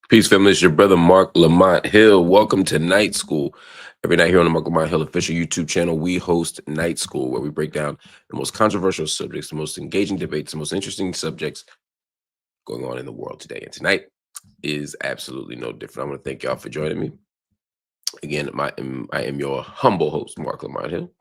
Peace, family. It's your brother Marc Lamont Hill. Welcome to Night School. Every night here on the Marc Lamont Hill official YouTube channel, we host Night School, where we break down the most controversial subjects, the most engaging debates, the most interesting subjects going on in the world today. And tonight is absolutely no different. I want to thank y'all for joining me. Again, I am your humble host, Marc Lamont Hill.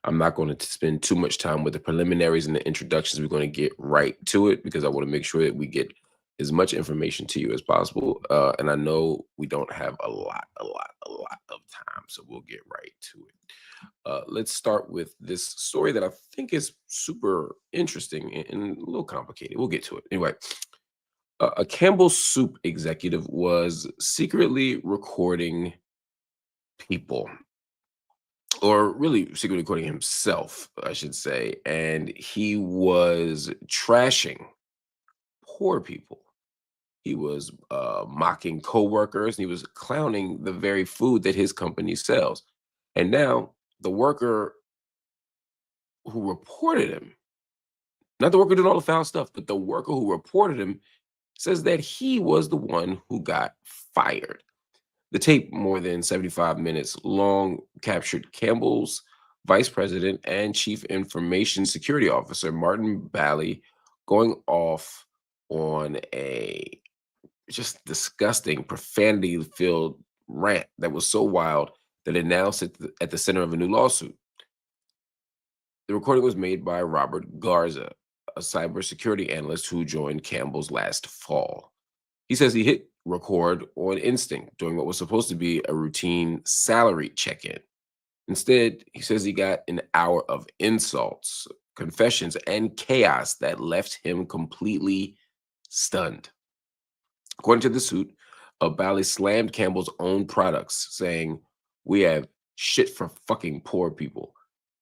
I'm not going to spend too much time with the preliminaries and the introductions. We're going to get right to it because I want to make sure that we get as much information to you as possible. And I know we don't have a lot of time, so we'll get right to it. Let's start with this story that I think is super interesting and a little complicated. We'll get to it. Anyway, a Campbell Soup executive was secretly recording people, or really secretly recording himself, I should say, and he was trashing poor people. He was mocking coworkers, and he was clowning the very food that his company sells. And now the worker who reported him, not the worker doing all the foul stuff, but the worker who reported him, says that he was the one who got fired. The tape, more than 75 minutes long, captured Campbell's vice president and chief information security officer, Martin Bally, going off on a just disgusting, profanity-filled rant that was so wild that it now sits at the center of a new lawsuit. The recording was made by Robert Garza, a cybersecurity analyst who joined Campbell's last fall. He says he hit record on instinct during what was supposed to be a routine salary check-in. Instead, he says he got an hour of insults, confessions, and chaos that left him completely stunned. According to the suit, Bally slammed Campbell's own products, saying, "We have shit for fucking poor people,"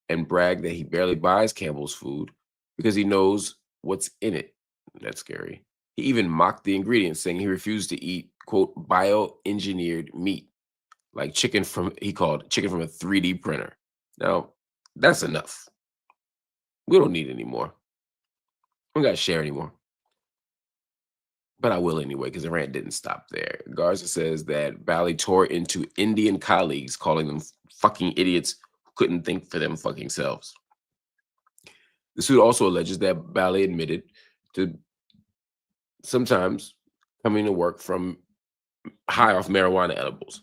and bragged that he barely buys Campbell's food because he knows what's in it. That's scary. He even mocked the ingredients, saying he refused to eat, quote, bioengineered meat, like he called chicken from a 3D printer. Now, that's enough. We don't need any more. We don't got to share anymore. But I will anyway, because the rant didn't stop there. Garza says that Bally tore into Indian colleagues, calling them fucking idiots who couldn't think for them fucking selves. The suit also alleges that Bally admitted to sometimes coming to work from high off marijuana edibles.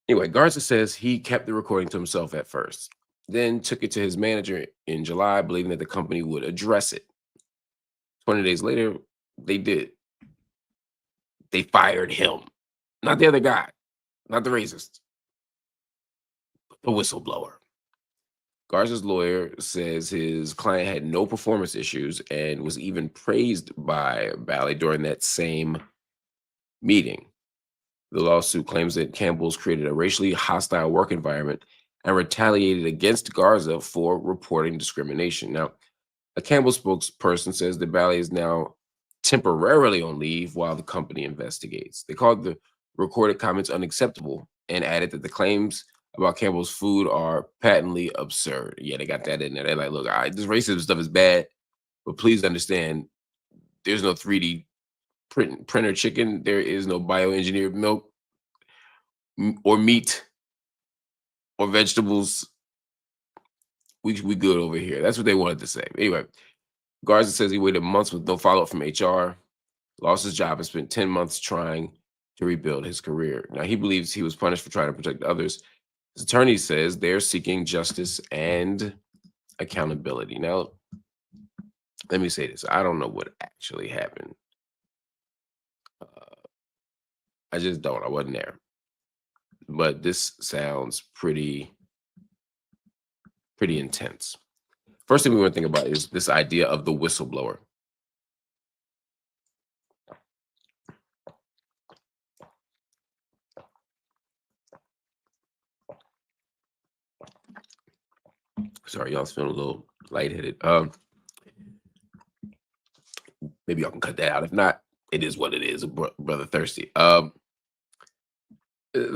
Anyway, Garza says he kept the recording to himself at first, then took it to his manager in July, believing that the company would address it. 20 days later, they did. They fired him, not the other guy, not the racist, but the whistleblower. Garza's lawyer says his client had no performance issues and was even praised by Bally during that same meeting. The lawsuit claims that Campbell's created a racially hostile work environment and retaliated against Garza for reporting discrimination. Now, a Campbell spokesperson says that Bally is now temporarily on leave while the company investigates. They called the recorded comments unacceptable and added that the claims about Campbell's food are patently absurd. Yeah, they got that in there. They're like, look, all right, this racism stuff is bad, but please understand there's no 3D printer chicken. There is no bioengineered milk or meat or vegetables. We good over here. That's what they wanted to say. Anyway, Garza says he waited months with no follow-up from HR, lost his job, and spent 10 months trying to rebuild his career. Now, he believes he was punished for trying to protect others. His attorney says they're seeking justice and accountability. Now, let me say this. I don't know what actually happened. I just don't. I wasn't there. But this sounds pretty intense. First thing we want to think about is this idea of the whistleblower. Sorry, y'all feeling a little lightheaded. Maybe y'all can cut that out. If not, it is what it is. Brother thirsty. The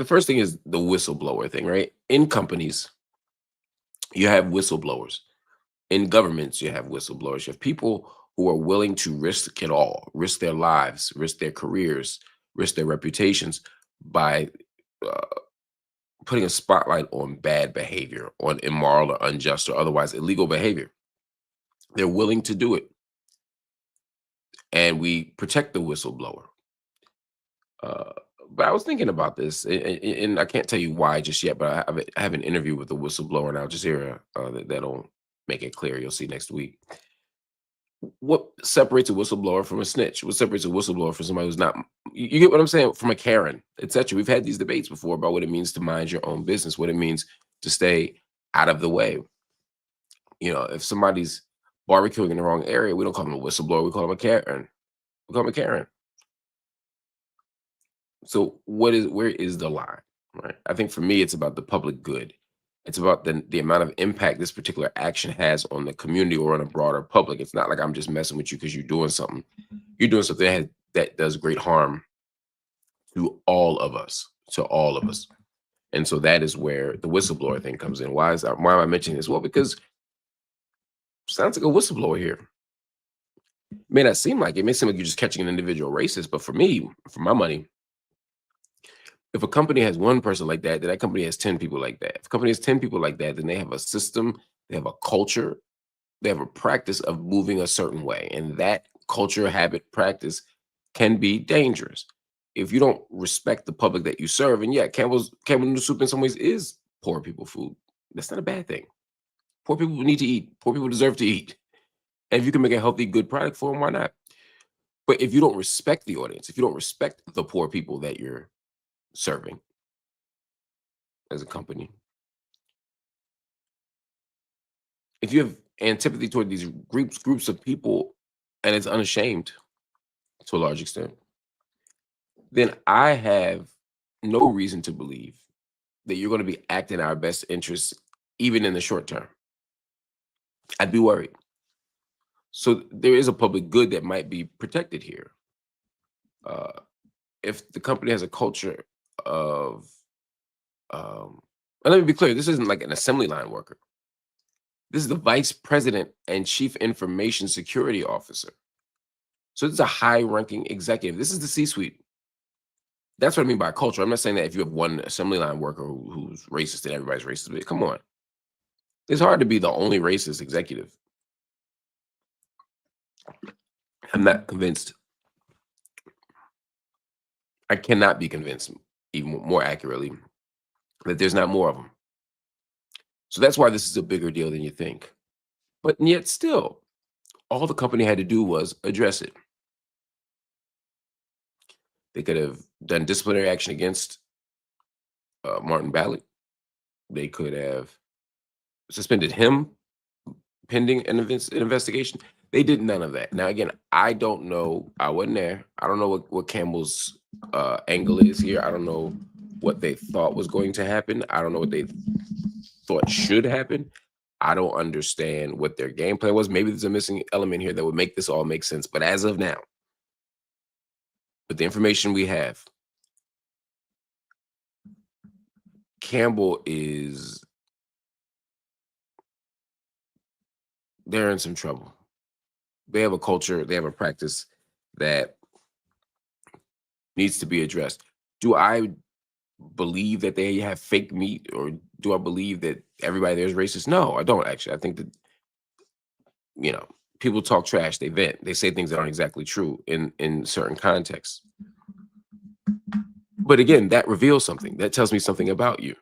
first thing is the whistleblower thing, right? In companies, you have whistleblowers. In governments, you have whistleblowers. You have people who are willing to risk it all, risk their lives, risk their careers, risk their reputations by uh, putting a spotlight on bad behavior, on immoral or unjust or otherwise illegal behavior. They're willing to do it. And we protect the whistleblower. Uh, but I was thinking about this, and I can't tell you why just yet, but I have an interview with a whistleblower now. Just here, that'll make it clear. You'll see next week. What separates a whistleblower from a snitch? What separates a whistleblower from somebody who's not? You get what I'm saying? From a Karen, etc. We've had these debates before about what it means to mind your own business, what it means to stay out of the way. If somebody's barbecuing in the wrong area, we don't call them a whistleblower. We call them a Karen. We call them a Karen. So where is the line? Right. I think for me, it's about the public good. It's about the amount of impact this particular action has on the community or on a broader public. It's not like I'm just messing with you because you're doing something. You're doing something that does great harm to all of us, And so that is where the whistleblower thing comes in. Why am I mentioning this? Well, because it sounds like a whistleblower here. It may not seem like it. It may seem like you're just catching an individual racist, but for me, for my money, if a company has one person like that, then that company has 10 people like that. If a company has 10 people like that, then they have a system, they have a culture, they have a practice of moving a certain way. And that culture, habit, practice can be dangerous. If you don't respect the public that you serve, and yeah, Campbell Soup in some ways is poor people food. That's not a bad thing. Poor people need to eat. Poor people deserve to eat. And if you can make a healthy, good product for them, why not? But if you don't respect the audience, if you don't respect the poor people that you're serving as a company, if you have antipathy toward these groups of people, and it's unashamed to a large extent, then I have no reason to believe that you're going to be acting in our best interests, even in the short term. I'd be worried. So there is a public good that might be protected here. If the company has a culture of, and let me be clear, this isn't like an assembly line worker. This is the vice president and chief information security officer. So this is a high-ranking executive. This is the C-suite. That's what I mean by culture. I'm not saying that if you have one assembly line worker who's racist, then everybody's racist. But come on. It's hard to be the only racist executive. I'm not convinced. I cannot be convinced, even more accurately, that there's not more of them. So that's why this is a bigger deal than you think. But yet still, all the company had to do was address it. They could have done disciplinary action against Martin Ballard. They could have suspended him pending an investigation. They did none of that. Now, again, I don't know. I wasn't there. I don't know what Campbell's angle is here. I don't know what they thought was going to happen. I don't know what they thought should happen. I don't understand what their game plan was. Maybe there's a missing element here that would make this all make sense. But as of now, with the information we have, Campbell they're in some trouble. They have a culture, they have a practice that needs to be addressed. Do I believe that they have fake meat, or do I believe that everybody there is racist? No, I don't actually. I think that, people talk trash, they vent, they say things that aren't exactly true in certain contexts. But again, that reveals something. That tells me something about you.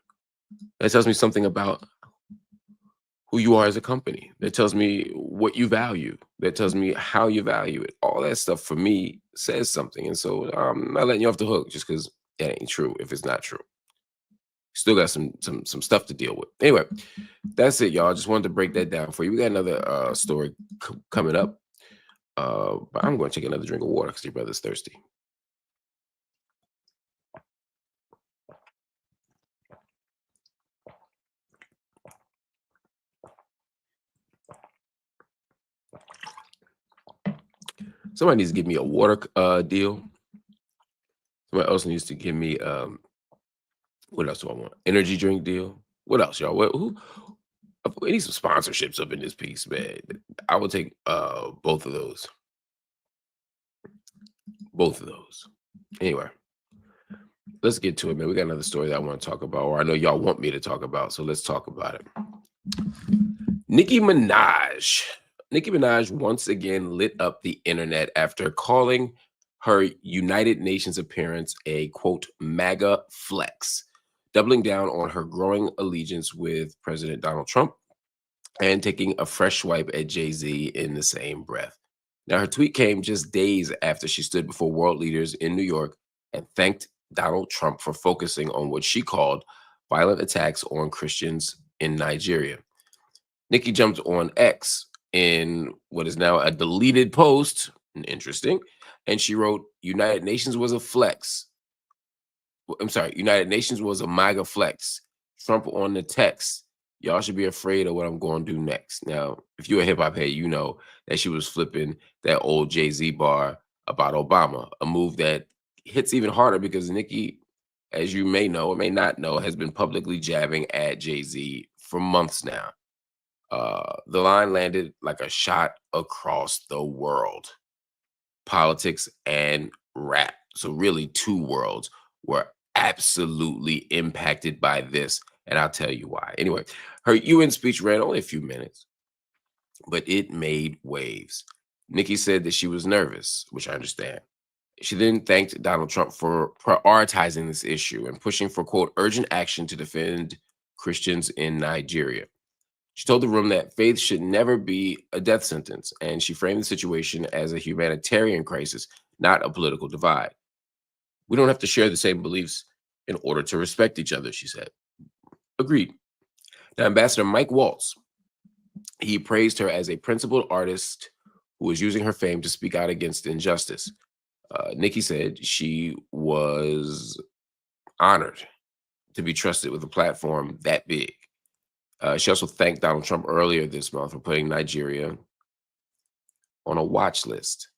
That tells me something about who you are as a company. That tells me what you value. That tells me how you value it. All that stuff for me says something. And so I'm not letting you off the hook just because that ain't true if it's not true. Still got some stuff to deal with. Anyway, that's it, y'all. Just wanted to break that down for you. We got another story coming up. But I'm going to take another drink of water because your brother's thirsty. Somebody needs to give me a water deal. Somebody else needs to give me what else do I want? Energy drink deal. What else, y'all? We need some sponsorships up in this piece, man. I would take both of those. Both of those. Anyway, let's get to it, man. We got another story that I want to talk about, or I know y'all want me to talk about, so let's talk about it. Nicki Minaj. Nicki Minaj once again lit up the internet after calling her United Nations appearance a quote MAGA flex, doubling down on her growing allegiance with President Donald Trump and taking a fresh swipe at Jay-Z in the same breath. Now, her tweet came just days after she stood before world leaders in New York and thanked Donald Trump for focusing on what she called violent attacks on Christians in Nigeria. Nikki jumped on X in what is now a deleted post. Interesting. And she wrote, United Nations was a flex. I'm sorry, United Nations was a MAGA flex. Trump on the text. Y'all should be afraid of what I'm going to do next. Now, if you're a hip hop head, you know that she was flipping that old Jay-Z bar about Obama, a move that hits even harder because Nikki, as you may know or may not know, has been publicly jabbing at Jay-Z for months now. The line landed like a shot across the world. Politics and rap. So really two worlds were absolutely impacted by this. And I'll tell you why. Anyway, her UN speech ran only a few minutes, but it made waves. Nikki said that she was nervous, which I understand. She then thanked Donald Trump for prioritizing this issue and pushing for, quote, urgent action to defend Christians in Nigeria. She told the room that faith should never be a death sentence, and she framed the situation as a humanitarian crisis, not a political divide. We don't have to share the same beliefs in order to respect each other, she said. Agreed. Now, Ambassador Mike Waltz, he praised her as a principled artist who was using her fame to speak out against injustice. Nikki said she was honored to be trusted with a platform that big. She also thanked Donald Trump earlier this month for putting Nigeria on a watch list.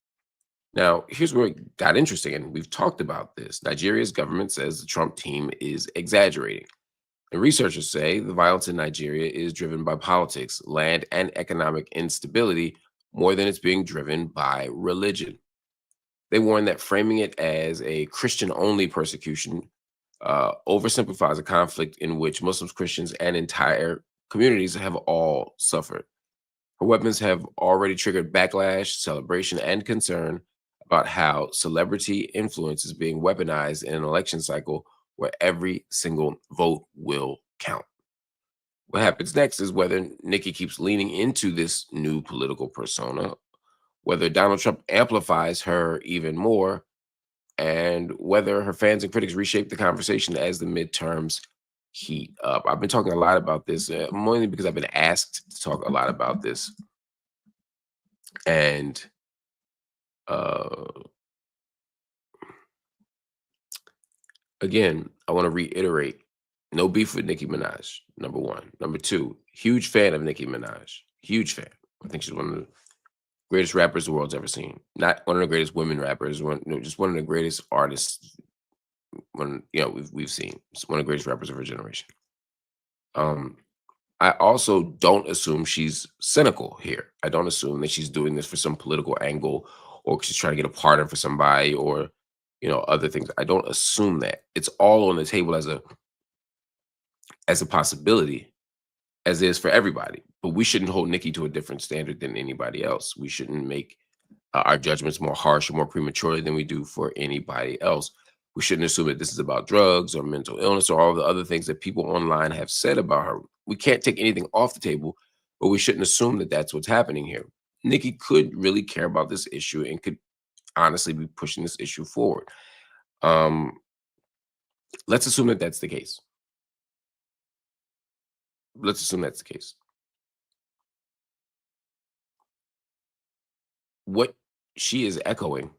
Now, here's where it got interesting, and we've talked about this. Nigeria's government says the Trump team is exaggerating. And researchers say the violence in Nigeria is driven by politics, land, and economic instability more than it's being driven by religion. They warn that framing it as a Christian-only persecution oversimplifies a conflict in which Muslims, Christians, and entire communities have all suffered. Her weapons have already triggered backlash, celebration, and concern about how celebrity influence is being weaponized in an election cycle where every single vote will count. What happens next is whether Nikki keeps leaning into this new political persona, whether Donald Trump amplifies her even more, and whether her fans and critics reshape the conversation as the midterms heat up. I've been talking a lot about this, mainly because I've been asked to talk a lot about this. And again, I want to reiterate, no beef with Nicki Minaj, number one. Number two, huge fan of Nicki Minaj. Huge fan. I think she's one of the greatest rappers the world's ever seen. Not one of the greatest women rappers, just one of the greatest artists we've seen. It's one of the greatest rappers of her generation. I also don't assume she's cynical here. I don't assume that she's doing this for some political angle or she's trying to get a pardon for somebody or other things. I don't assume that. It's all on the table as a possibility, as is for everybody. But we shouldn't hold Nikki to a different standard than anybody else. We shouldn't make our judgments more harsh or more prematurely than we do for anybody else. We shouldn't assume that this is about drugs or mental illness or all the other things that people online have said about her. We can't take anything off the table, but we shouldn't assume that that's what's happening here. Nikki could really care about this issue and could honestly be pushing this issue forward. Let's assume that that's the case. Let's assume that's the case. What she is echoing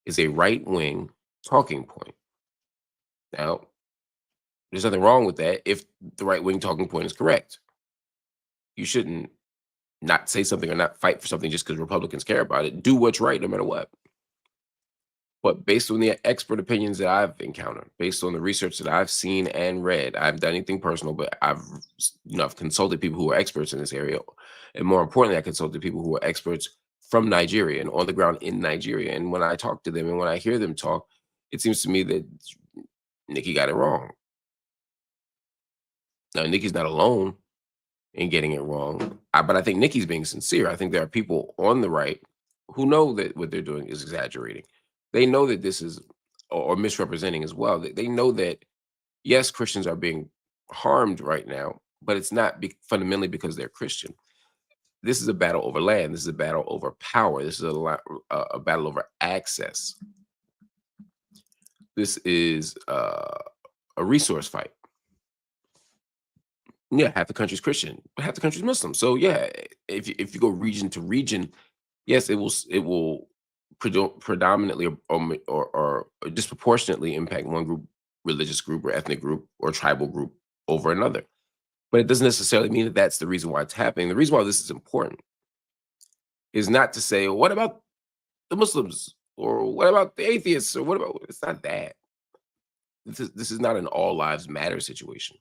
is a right-wing talking point. Now, there's nothing wrong with that if the right-wing talking point is correct. You shouldn't not say something or not fight for something just because Republicans care about it. Do what's right no matter what. But based on the expert opinions that I've encountered, based on the research that I've seen and read, I haven't done anything personal, but I've consulted people who are experts in this area, and more importantly, I consulted people who are experts from Nigeria and on the ground in Nigeria. And when I talk to them and when I hear them talk, it seems to me that Nikki got it wrong. Now, Nikki's not alone in getting it wrong, but I think Nikki's being sincere. I think there are people on the right who know that what they're doing is exaggerating. They know that this is or misrepresenting as well. They know that yes, Christians are being harmed right now, but it's not fundamentally because they're Christian. This is a battle over land. This is a battle over power. This is a battle over access. This is a resource fight. Yeah, half the country's Christian, but half the country's Muslim. So yeah, if you go region to region, yes, it will predominantly or disproportionately impact one group, religious group, or ethnic group, or tribal group over another. But it doesn't necessarily mean that that's the reason why it's happening. The reason why this is important is not to say, what about the Muslims, or what about the atheists, or what about? It's not that. This is not an all lives matter situation.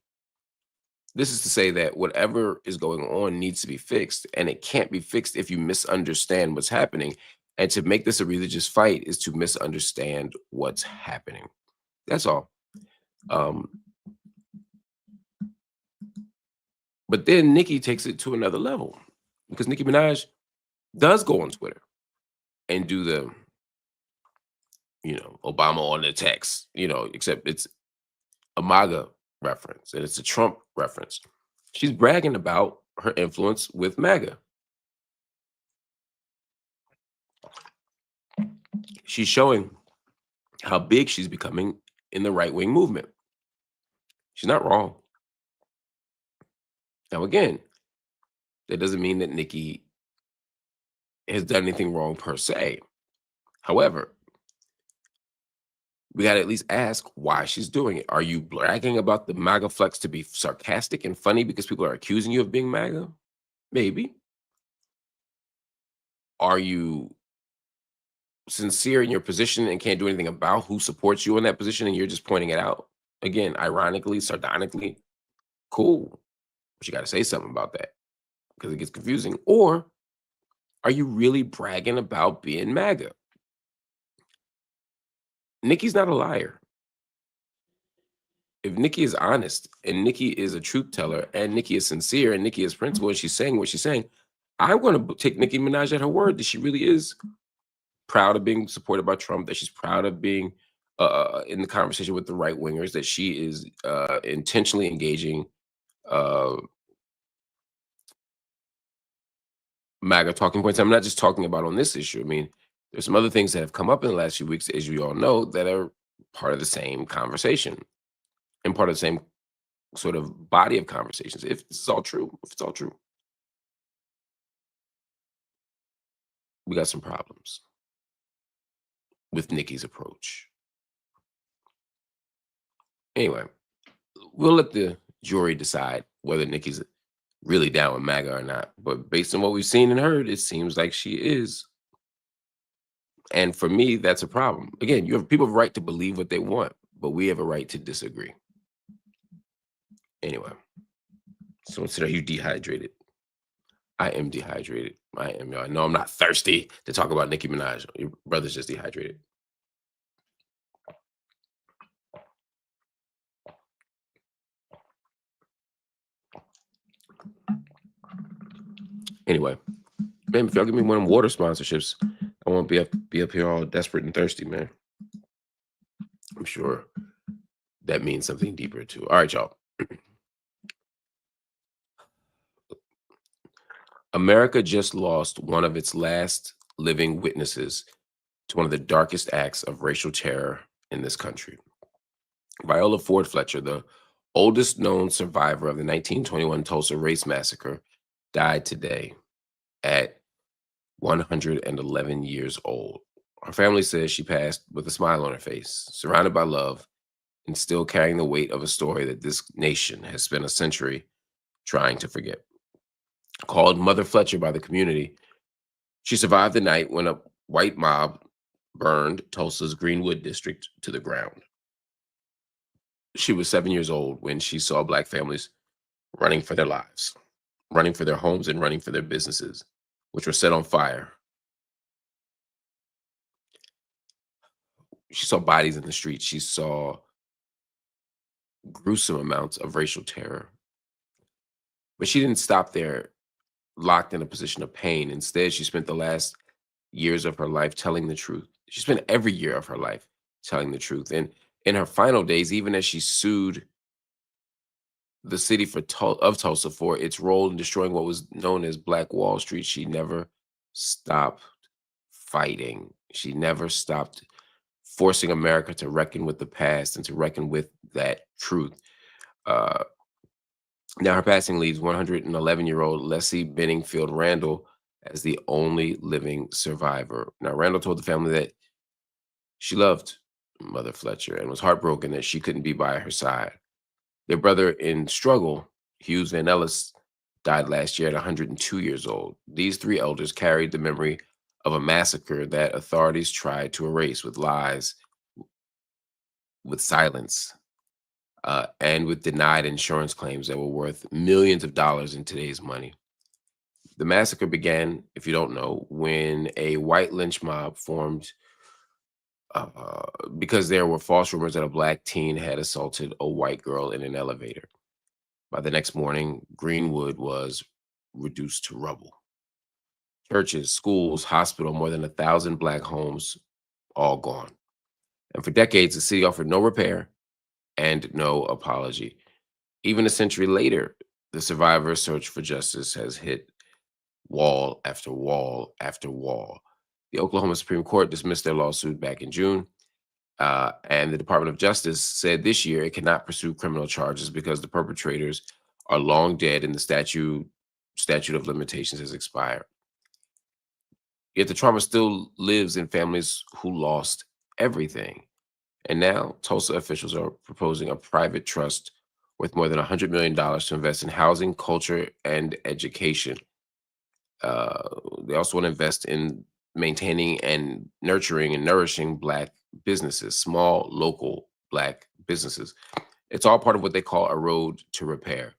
This is to say that whatever is going on needs to be fixed, and it can't be fixed if you misunderstand what's happening. And to make this a religious fight is to misunderstand what's happening. That's all. But then Nicki takes it to another level, because Nicki Minaj does go on Twitter and do the, Obama on the text, except it's a MAGA reference and it's a Trump reference. She's bragging about her influence with MAGA. She's showing how big she's becoming in the right-wing movement. She's not wrong. Now, again, that doesn't mean that Nicki has done anything wrong per se. However, we got to at least ask why she's doing it. Are you bragging about the MAGA flex to be sarcastic and funny because people are accusing you of being MAGA? Maybe. Are you sincere in your position and can't do anything about who supports you in that position and you're just pointing it out? Again, ironically, sardonically, cool. But you got to say something about that because it gets confusing. Or are you really bragging about being MAGA? Nicki's not a liar. If Nicki is honest and Nicki is a truth teller and Nicki is sincere and Nicki is principled and she's saying what she's saying, I'm going to take Nicki Minaj at her word that she really is proud of being supported by Trump, that she's proud of being in the conversation with the right wingers, that she is intentionally engaging MAGA talking points. I'm not just talking about on this issue. I mean, there's some other things that have come up in the last few weeks, as you all know, that are part of the same conversation and part of the same sort of body of conversations. If this is all true, if it's all true, we got some problems with Nicki's approach. Anyway, we'll let the jury decide whether Nicki's really down with MAGA or not. But based on what we've seen and heard, it seems like she is. And for me, that's a problem. Again, people have a right to believe what they want, but we have a right to disagree. Anyway, so consider you dehydrated. I am dehydrated. I am. I know I'm not thirsty to talk about Nicki Minaj. Your brother's just dehydrated. Anyway, man, if y'all give me one of them water sponsorships, I won't be up here all desperate and thirsty, man. I'm sure that means something deeper too. All right, y'all. America just lost one of its last living witnesses to one of the darkest acts of racial terror in this country. Viola Ford Fletcher, the oldest known survivor of the 1921 Tulsa Race Massacre, died today at 111 years old. Her family says she passed with a smile on her face, surrounded by love, and still carrying the weight of a story that this nation has spent a century trying to forget. Called Mother Fletcher by the community, she survived the night when a white mob burned Tulsa's Greenwood district to the ground. She was 7 years old when she saw Black families running for their lives, running for their homes, and running for their businesses, which were set on fire. She saw bodies in the streets. She saw gruesome amounts of racial terror. But she didn't stop there, locked in a position of pain. Instead, she spent the last years of her life telling the truth. She spent every year of her life telling the truth. And in her final days, even as she sued the city of Tulsa for its role in destroying what was known as Black Wall Street, she never stopped fighting. She never stopped forcing America to reckon with the past and to reckon with that truth. Uh, Now her passing leaves 111-year-old Leslie Benningfield Randall as the only living survivor. Now, Randall told the family that she loved Mother Fletcher and was heartbroken that she couldn't be by her side. Their brother in struggle, Hughes Van Ellis, died last year at 102 years old. These three elders carried the memory of a massacre that authorities tried to erase with lies, with silence, and with denied insurance claims that were worth millions of dollars in today's money. The massacre began, if you don't know, when a white lynch mob formed uh, because there were false rumors that a Black teen had assaulted a white girl in an elevator. By the next morning, Greenwood was reduced to rubble. Churches, schools, hospital, more than 1,000 Black homes, all gone. And for decades, the city offered no repair and no apology. Even a century later, the survivors' search for justice has hit wall after wall after wall. The Oklahoma Supreme Court dismissed their lawsuit back in June, and the Department of Justice said this year it cannot pursue criminal charges because the perpetrators are long dead and the statute of limitations has expired. Yet the trauma still lives in families who lost everything. And now Tulsa officials are proposing a private trust worth more than $100 million to invest in housing, culture, and education. They also want to invest in maintaining and nurturing and nourishing Black businesses, small, local Black businesses. It's all part of what they call a road to repair.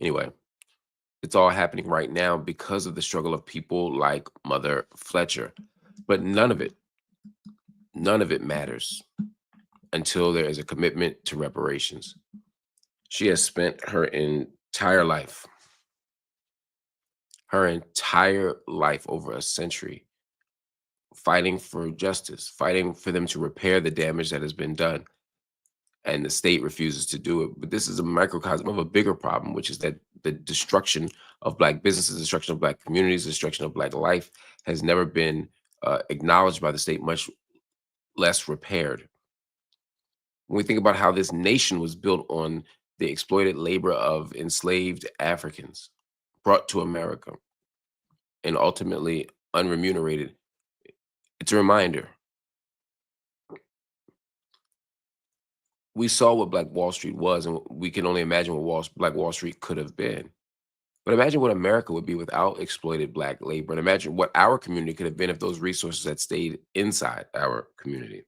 Anyway, it's all happening right now because of the struggle of people like Mother Fletcher. But none of it matters until there is a commitment to reparations. She has spent her entire life, over a century, fighting for justice, fighting for them to repair the damage that has been done. And the state refuses to do it. But this is a microcosm of a bigger problem, which is that the destruction of Black businesses, destruction of Black communities, destruction of Black life has never been acknowledged by the state, much less repaired. When we think about how this nation was built on the exploited labor of enslaved Africans brought to America and ultimately unremunerated, it's a reminder. We saw what Black Wall Street was, and we can only imagine what Black Wall Street could have been. But imagine what America would be without exploited Black labor, and imagine what our community could have been if those resources had stayed inside our community.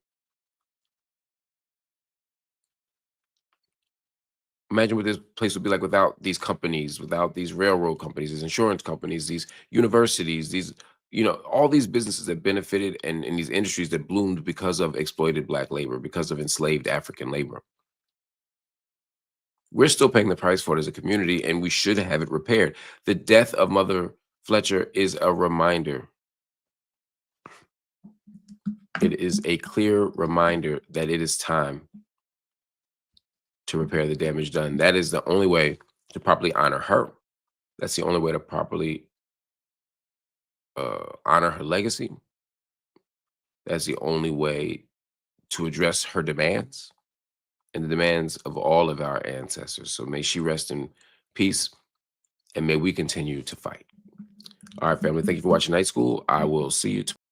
Imagine what this place would be like without these companies, without these railroad companies, these insurance companies, these universities, these, all these businesses that benefited and in these industries that bloomed because of exploited Black labor, because of enslaved African labor. We're still paying the price for it as a community, and we should have it repaired. The death of Mother Fletcher is a reminder. It is a clear reminder that it is time to repair the damage done. That is the only way to properly honor her. That's the only way to properly honor her legacy. That's the only way to address her demands and the demands of all of our ancestors. So may she rest in peace, and may we continue to fight. All right, family, thank you for watching Night School. I will see you tomorrow.